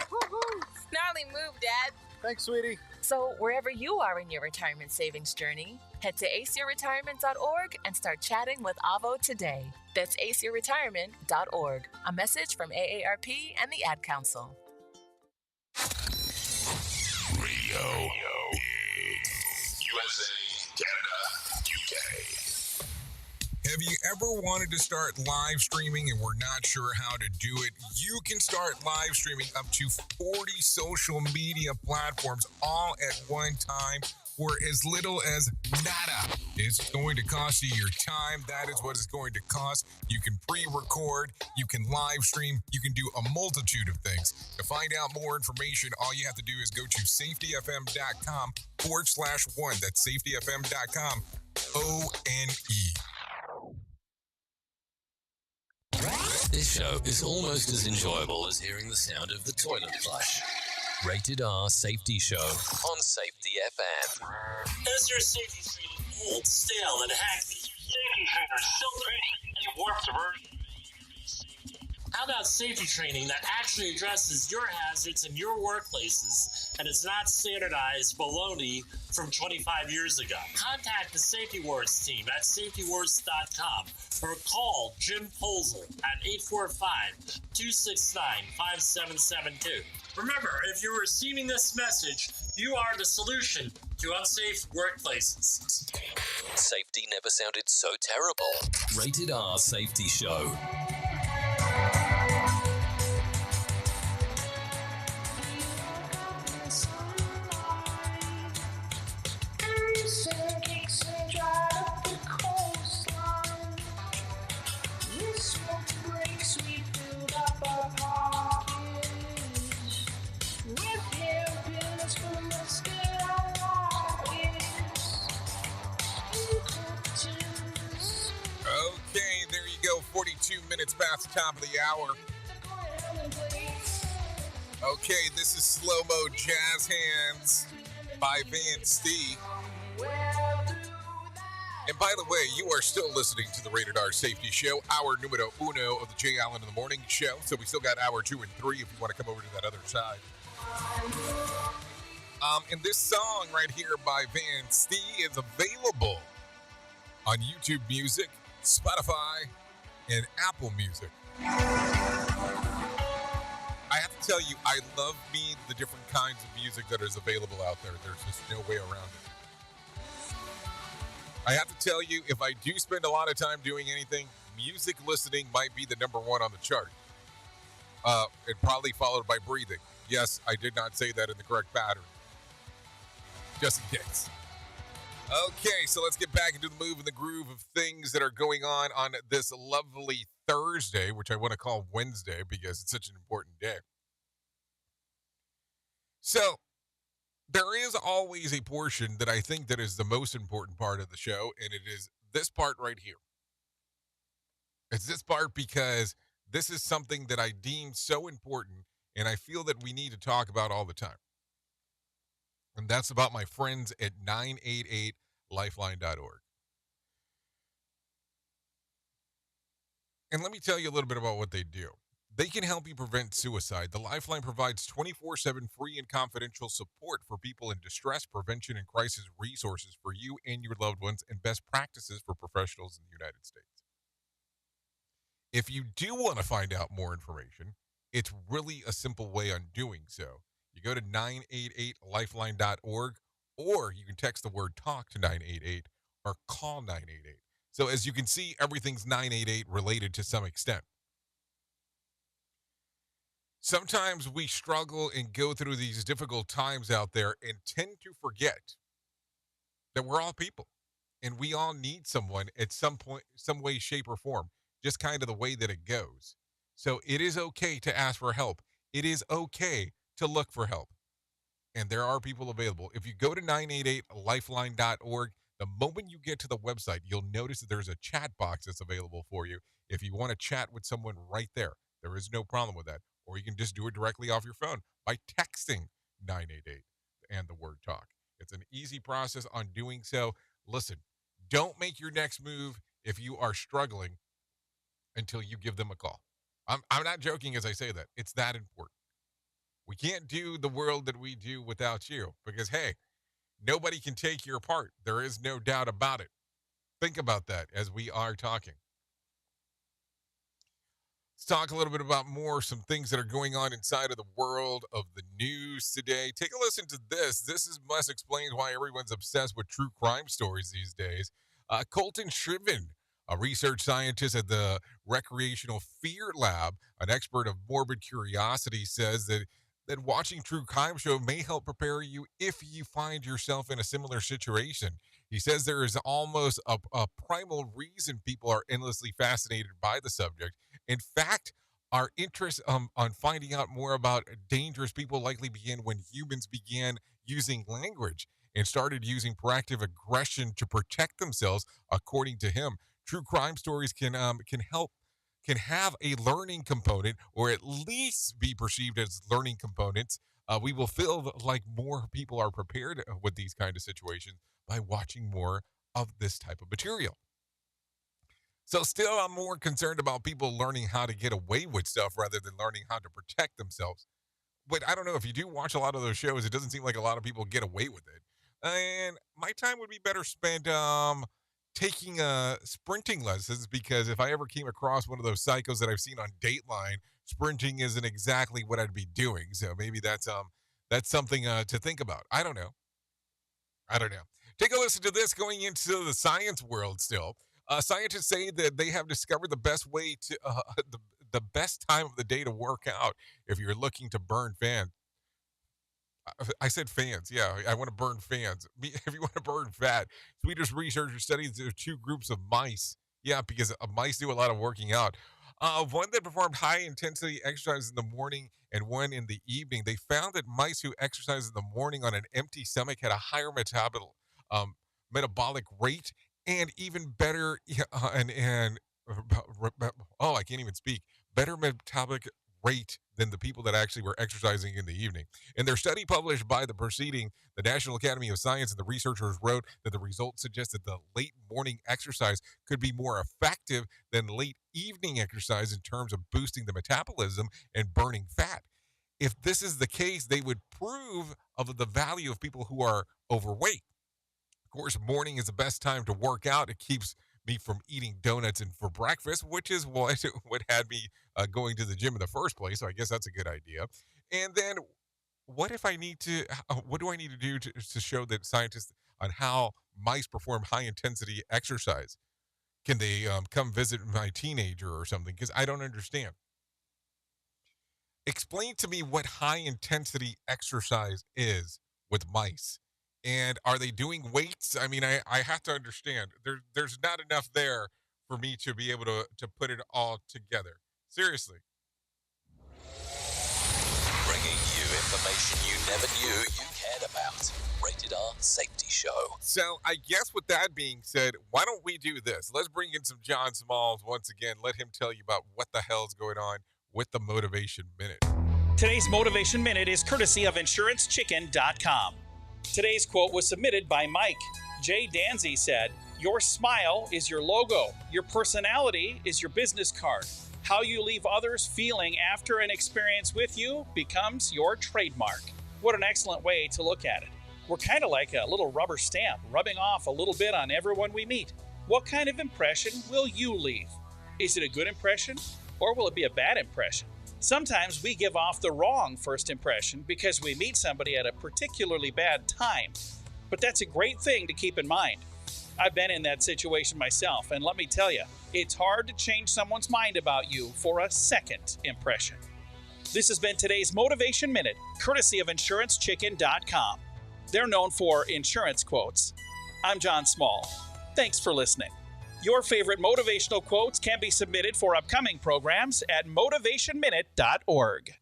Woohoo! Snarly move, Dad. Thanks, sweetie. So wherever you are in your retirement savings journey, head to aceyourretirement.org and start chatting with Avo today. That's aceyourretirement.org. A message from AARP and the Ad Council. Radio. USA, Canada, UK. Have you ever wanted to start live streaming and were not sure how to do it? You can start live streaming up to 40 social media platforms all at one time for as little as nada. It's going to cost you your time. That is what it's going to cost. You can pre-record, you can live stream, you can do a multitude of things. To find out more information, all you have to do is go to safetyfm.com/one. That's safetyfm.com, ONE. This show is almost as enjoyable as hearing the sound of the toilet flush. Rated R Safety Show on Safety FM. Is your safety training old, stale, and hackneyed? Safety trainers still preaching a warped version. How about safety training that actually addresses your hazards in your workplaces and is not standardized baloney from 25 years ago? Contact the Safety Wars team at safetywords.com or call Jim Polzel at 845-269-5772. Remember, if you're receiving this message, you are the solution to unsafe workplaces. Safety never sounded so terrible. Rated R Safety Show. Okay, there you go. 42 minutes past the top of the hour. Okay, this is Slow Mo Jazz Hands by Van Stee. And by the way, you are still listening to the Rated R Safety Show, hour numero uno of the Jay Allen in the Morning Show. So we still got hour 2 and 3 if you want to come over to that other side. And this song right here by Van Stee is available on YouTube Music, Spotify, and Apple Music. I have to tell you, I love me the different kinds of music that is available out there. There's just no way around it. I have to tell you, if I do spend a lot of time doing anything, music listening might be the number one on the chart. And probably followed by breathing. Yes, I did not say that in the correct pattern. Just in case. Okay, so let's get back into the move and the groove of things that are going on this lovely Thursday, which I want to call Wednesday because it's such an important day. So, there is always a portion that I think that is the most important part of the show, and it is this part right here. It's this part because this is something that I deem so important, and I feel that we need to talk about all the time. And that's about my friends at 988lifeline.org. And let me tell you a little bit about what they do. They can help you prevent suicide. The Lifeline provides 24/7 free and confidential support for people in distress, prevention, and crisis resources for you and your loved ones, and best practices for professionals in the United States. If you do want to find out more information, it's really a simple way on doing so. You go to 988lifeline.org, or you can text the word TALK to 988 or call 988. So as you can see, everything's 988 related to some extent. Sometimes we struggle and go through these difficult times out there and tend to forget that we're all people and we all need someone at some point, some way, shape, or form, just kind of the way that it goes. So it is okay to ask for help. It is okay to look for help. And there are people available. If you go to 988lifeline.org, the moment you get to the website, you'll notice that there's a chat box that's available for you. If you want to chat with someone right there, there is no problem with that. Or you can just do it directly off your phone by texting 988 and the word TALK. It's an easy process on doing so. Listen, don't make your next move if you are struggling until you give them a call. I'm not joking as I say that. It's that important. We can't do the world that we do without you because, hey, nobody can take your part. There is no doubt about it. Think about that as we are talking. Let's talk a little bit about some things that are going on inside of the world of the news today. Take a listen to this. This must explain why everyone's obsessed with true crime stories these days. Colton Shriven A research scientist at the Recreational Fear Lab, an expert of morbid curiosity, says that watching true crime show may help prepare you if you find yourself in a similar situation. He says there is almost a primal reason people are endlessly fascinated by the subject. In fact, our interest on finding out more about dangerous people likely began when humans began using language and started using proactive aggression to protect themselves, according to him. True crime stories can have a learning component, or at least be perceived as learning components. We will feel like more people are prepared with these kind of situations by watching more of this type of material. So still, I'm more concerned about people learning how to get away with stuff rather than learning how to protect themselves. But I don't know, if you do watch a lot of those shows, it doesn't seem like a lot of people get away with it. And my time would be better spent taking sprinting lessons, because if I ever came across one of those psychos that I've seen on Dateline, sprinting isn't exactly what I'd be doing. So maybe that's something to think about. I don't know. Take a listen to this going into the science world still. Scientists say that they have discovered the best way to the best time of the day to work out if you're looking to burn fat. I said fans. Yeah, I want to burn fans. If you want to burn fat, Swedish researchers studied two groups of mice. Yeah, because mice do a lot of working out. One that performed high-intensity exercise in the morning and one in the evening. They found that mice who exercised in the morning on an empty stomach had a higher metabolic rate, and even better, I can't even speak. Better metabolic rate than the people that actually were exercising in the evening. In their study published by the National Academy of Science, and the researchers wrote that the results suggest that the late morning exercise could be more effective than late evening exercise in terms of boosting the metabolism and burning fat. If this is the case, they would prove of the value of people who are overweight. Of course, morning is the best time to work out. It keeps me from eating donuts and for breakfast, which is what had me going to the gym in the first place. So I guess that's a good idea. And then what do I need to do to show that scientists on how mice perform high intensity exercise? Can they come visit my teenager or something? Because I don't understand. Explain to me what high intensity exercise is with mice. And are they doing weights? I mean, I have to understand. There's not enough there for me to be able to put it all together. Seriously. Bringing you information you never knew you cared about. Rated R Safety Show. So I guess with that being said, why don't we do this? Let's bring in some John Smalls once again. Let him tell you about what the hell's going on with the Motivation Minute. Today's Motivation Minute is courtesy of InsuranceChicken.com. Today's quote was submitted by Mike. Jay Danzy said, "Your smile is your logo. Your personality is your business card. How you leave others feeling after an experience with you becomes your trademark." What an excellent way to look at it. We're kind of like a little rubber stamp, rubbing off a little bit on everyone we meet. What kind of impression will you leave? Is it a good impression, or will it be a bad impression? Sometimes we give off the wrong first impression because we meet somebody at a particularly bad time. But that's a great thing to keep in mind. I've been in that situation myself, and let me tell you, it's hard to change someone's mind about you for a second impression. This has been today's Motivation Minute, courtesy of InsuranceChicken.com. They're known for insurance quotes. I'm John Small. Thanks for listening. Your favorite motivational quotes can be submitted for upcoming programs at motivationminute.org.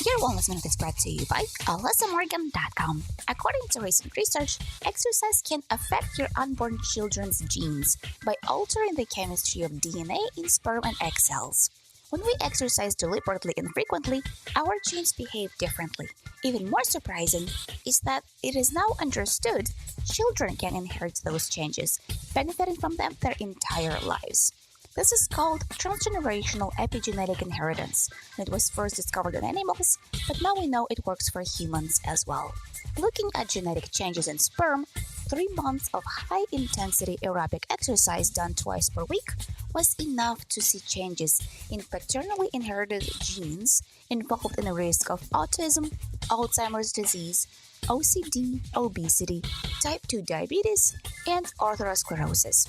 Your Wellness Minute is brought to you by AlyssaMorgan.com. According to recent research, exercise can affect your unborn children's genes by altering the chemistry of DNA in sperm and egg cells. When we exercise deliberately and frequently, our genes behave differently. Even more surprising is that it is now understood children can inherit those changes, benefiting from them their entire lives. This is called transgenerational epigenetic inheritance. It was first discovered in animals, but now we know it works for humans as well. Looking at genetic changes in sperm, 3 months of high-intensity aerobic exercise done twice per week was enough to see changes in paternally inherited genes involved in the risk of autism, Alzheimer's disease, OCD, obesity, type 2 diabetes, and atherosclerosis.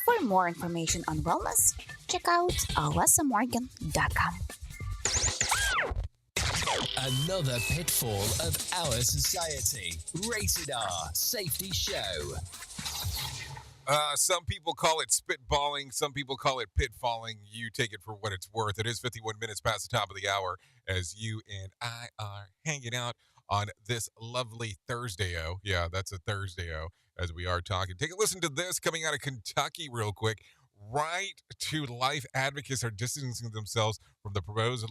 For more information on wellness, check out alessamorgan.com. Another pitfall of our society. Rated R Safety Show. Some people call it spitballing. Some people call it pitfalling. You take it for what it's worth. It is 51 minutes past the top of the hour as you and I are hanging out on this lovely Thursday-o. Yeah, that's a Thursday-o as we are talking. Take a listen to this coming out of Kentucky real quick. Right to life advocates are distancing themselves from the proposed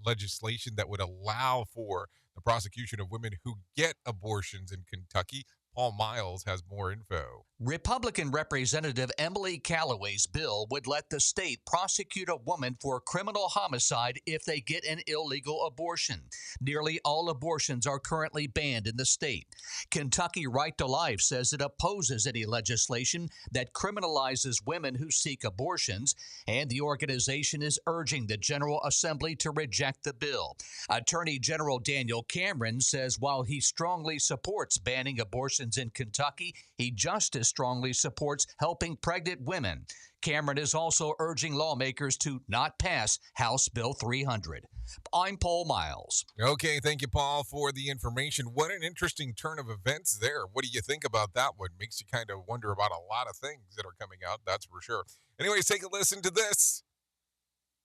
legislation that would allow for the prosecution of women who get abortions in Kentucky. Paul Miles has more info. Republican Representative Emily Callaway's bill would let the state prosecute a woman for criminal homicide if they get an illegal abortion. Nearly all abortions are currently banned in the state. Kentucky Right to Life says it opposes any legislation that criminalizes women who seek abortions, and the organization is urging the General Assembly to reject the bill. Attorney General Daniel Cameron says while he strongly supports banning abortions in Kentucky, he just as strongly supports helping pregnant women. Cameron is also urging lawmakers to not pass House Bill 300. I'm Paul Miles. Okay, thank you, Paul, for the information. What an interesting turn of events there. What do you think about that one? Makes you kind of wonder about a lot of things that are coming out, that's for sure. Anyways, take a listen to this.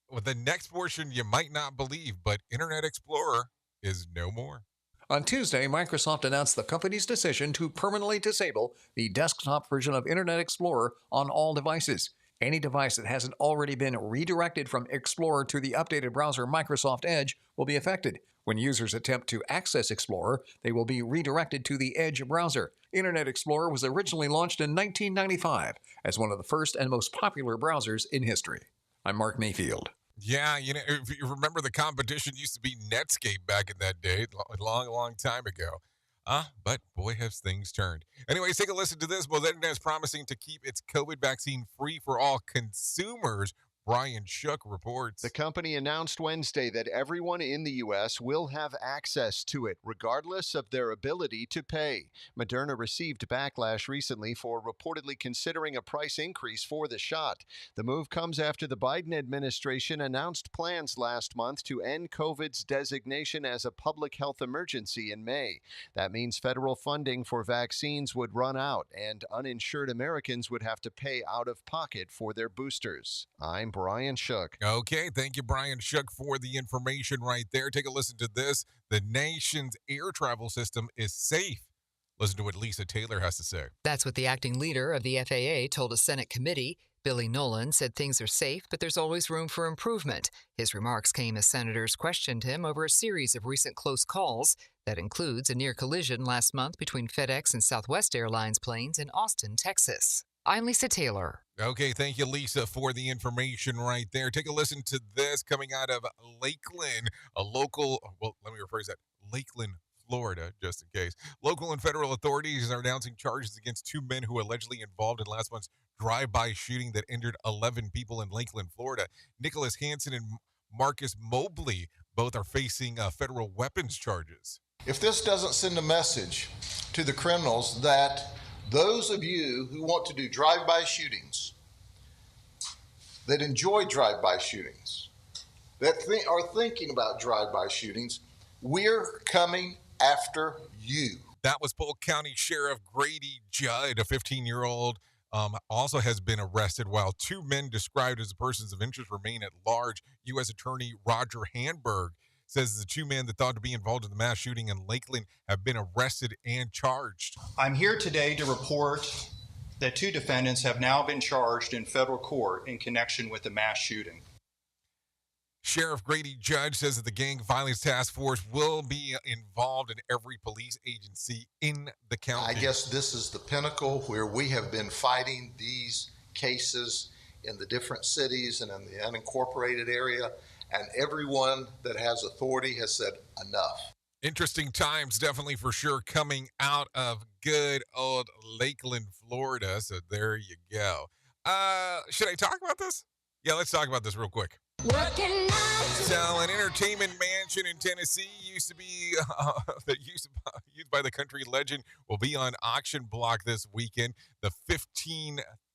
With the next portion, you might not believe, but Internet Explorer is no more. On Tuesday, Microsoft announced the company's decision to permanently disable the desktop version of Internet Explorer on all devices. Any device that hasn't already been redirected from Explorer to the updated browser Microsoft Edge will be affected. When users attempt to access Explorer, they will be redirected to the Edge browser. Internet Explorer was originally launched in 1995 as one of the first and most popular browsers in history. I'm Mark Mayfield. Yeah, you know, if you remember, the competition used to be Netscape back in that day, a long time ago. But boy, has things turned. Anyways, take a listen to this. Moderna is promising to keep its COVID vaccine free for all consumers. Brian Shook reports. The company announced Wednesday that everyone in the U.S. will have access to it, regardless of their ability to pay. Moderna received backlash recently for reportedly considering a price increase for the shot. The move comes after the Biden administration announced plans last month to end COVID's designation as a public health emergency in May. That means federal funding for vaccines would run out, and uninsured Americans would have to pay out of pocket for their boosters. I'm Brian Shook. Okay, thank you, Brian Shook, for the information right there. Take a listen to this. The nation's air travel system is safe. Listen to what Lisa Taylor has to say. That's what the acting leader of the FAA told a Senate committee. Billy Nolan said things are safe, but there's always room for improvement. His remarks came as senators questioned him over a series of recent close calls. That includes a near collision last month between FedEx and Southwest Airlines planes in Austin, Texas. I'm Lisa Taylor. Okay, thank you, Lisa, for the information right there. Take a listen to this coming out of Lakeland, a local, well, let me rephrase that, Lakeland, Florida, just in case. Local and federal authorities are announcing charges against two men who allegedly involved in last month's drive-by shooting that injured 11 people in Lakeland, Florida. Nicholas Hansen and Marcus Mobley both are facing federal weapons charges. If this doesn't send a message to the criminals that those of you who want to do drive-by shootings, that enjoy drive-by shootings, that are thinking about drive-by shootings, we're coming after you. That was Polk County Sheriff Grady Judd, a 15-year-old, also has been arrested, while two men described as persons of interest remain at large. U.S. Attorney Roger Handberg says the two men that thought to be involved in the mass shooting in Lakeland have been arrested and charged. I'm here today to report that two defendants have now been charged in federal court in connection with the mass shooting. Sheriff Grady Judd says that the Gang Violence Task Force will be involved in every police agency in the county. I guess this is the pinnacle where we have been fighting these cases in the different cities and in the unincorporated area, and everyone that has authority has said enough. Interesting times, definitely for sure, coming out of good old Lakeland, Florida. So there you go. Should I talk about this? Yeah, let's talk about this real quick. So an entertainment mansion in Tennessee used to be used by the country legend will be on auction block this weekend. The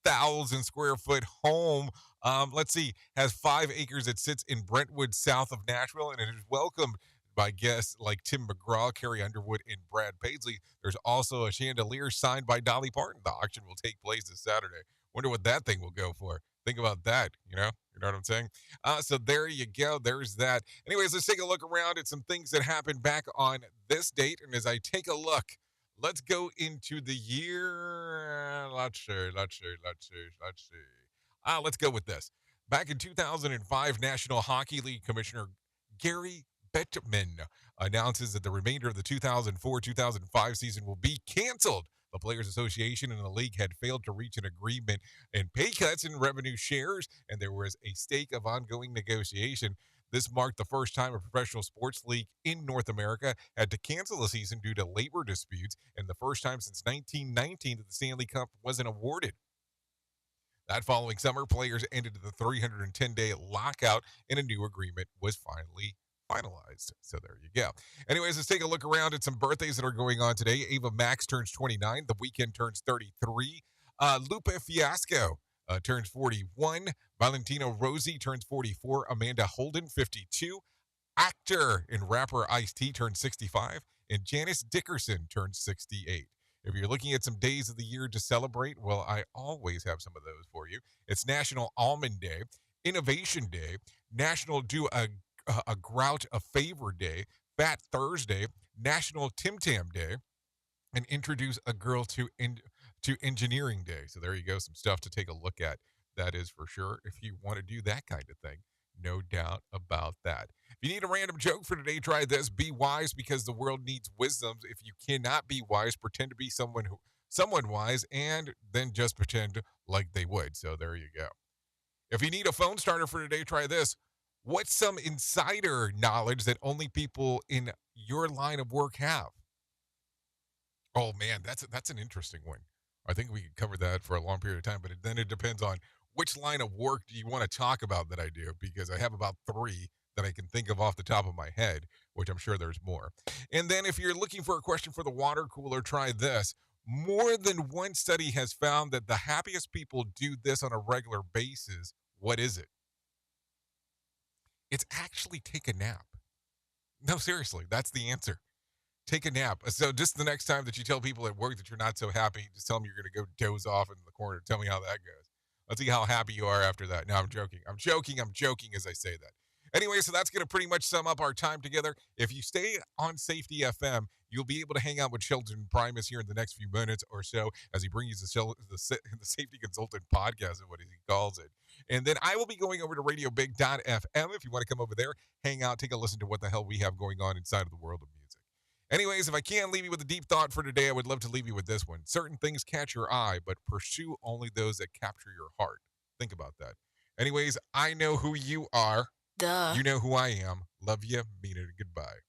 1,000 square foot home. Let's see, has 5 acres. It sits in Brentwood, south of Nashville, and it is welcomed by guests like Tim McGraw, Carrie Underwood, and Brad Paisley. There's also a chandelier signed by Dolly Parton. The auction will take place this Saturday. Wonder what that thing will go for. Think about that, you know what I'm saying? So there you go. There's that. Anyways, let's take a look around at some things that happened back on this date. And as I take a look, let's go into the year. Let's see. Let's go with this. Back in 2005, National Hockey League Commissioner Gary Bettman announces that the remainder of the 2004-2005 season will be canceled. The Players Association and the league had failed to reach an agreement in pay cuts and revenue shares, and there was a stake of ongoing negotiation. This marked the first time a professional sports league in North America had to cancel the season due to labor disputes, and the first time since 1919 that the Stanley Cup wasn't awarded. That following summer, players ended the 310-day lockout, and a new agreement was finally finalized. So there you go. Anyways, let's take a look around at some birthdays that are going on today. Ava Max turns 29. The Weeknd turns 33. Lupe Fiasco turns 41. Valentino Rossi turns 44. Amanda Holden, 52. Actor and rapper Ice-T turns 65. And Janice Dickerson turns 68. If you're looking at some days of the year to celebrate, well, I always have some of those for you. It's National Almond Day, Innovation Day, National Do a Grout a Favor Day, Fat Thursday, National Tim Tam Day, and Introduce a Girl to Engineering Day. So there you go, some stuff to take a look at. That is for sure, if you want to do that kind of thing. No doubt about that. If you need a random joke for today, try this. Be wise because the world needs wisdom. If you cannot be wise, pretend to be someone wise, and then just pretend like they would. So there you go. If you need a phone starter for today, try this. What's some insider knowledge that only people in your line of work have? Oh, man, that's an interesting one. I think we could cover that for a long period of time, but then it depends on which line of work do you want to talk about that I do, because I have about 3 that I can think of off the top of my head, which I'm sure there's more. And then if you're looking for a question for the water cooler, try this. More than one study has found that the happiest people do this on a regular basis. What is it? It's actually take a nap. No, seriously, that's the answer. Take a nap. So just the next time that you tell people at work that you're not so happy, just tell them you're going to go doze off in the corner. Tell me how that goes. Let's see how happy you are after that. No, I'm joking as I say that. Anyway, so that's going to pretty much sum up our time together. If you stay on Safety FM, you'll be able to hang out with Sheldon Primus here in the next few minutes or so as he brings you the Safety Consultant podcast, is what he calls it. And then I will be going over to RadioBig.fm if you want to come over there, hang out, take a listen to what the hell we have going on inside of the world of music. Anyways, if I can't leave you with a deep thought for today, I would love to leave you with this one. Certain things catch your eye, but pursue only those that capture your heart. Think about that. Anyways, I know who you are. Duh. You know who I am. Love you. Mean it. Goodbye.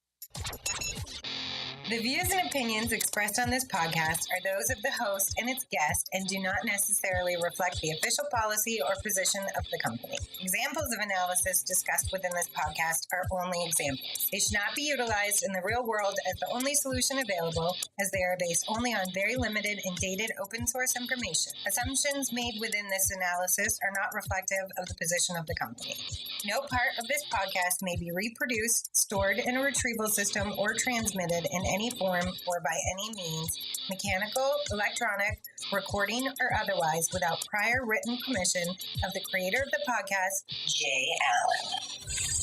The views and opinions expressed on this podcast are those of the host and its guest and do not necessarily reflect the official policy or position of the company. Examples of analysis discussed within this podcast are only examples. They should not be utilized in the real world as the only solution available, as they are based only on very limited and dated open source information. Assumptions made within this analysis are not reflective of the position of the company. No part of this podcast may be reproduced, stored in a retrieval system, or transmitted in any form or by any means, mechanical, electronic, recording, or otherwise, without prior written permission of the creator of the podcast, Jay Allen.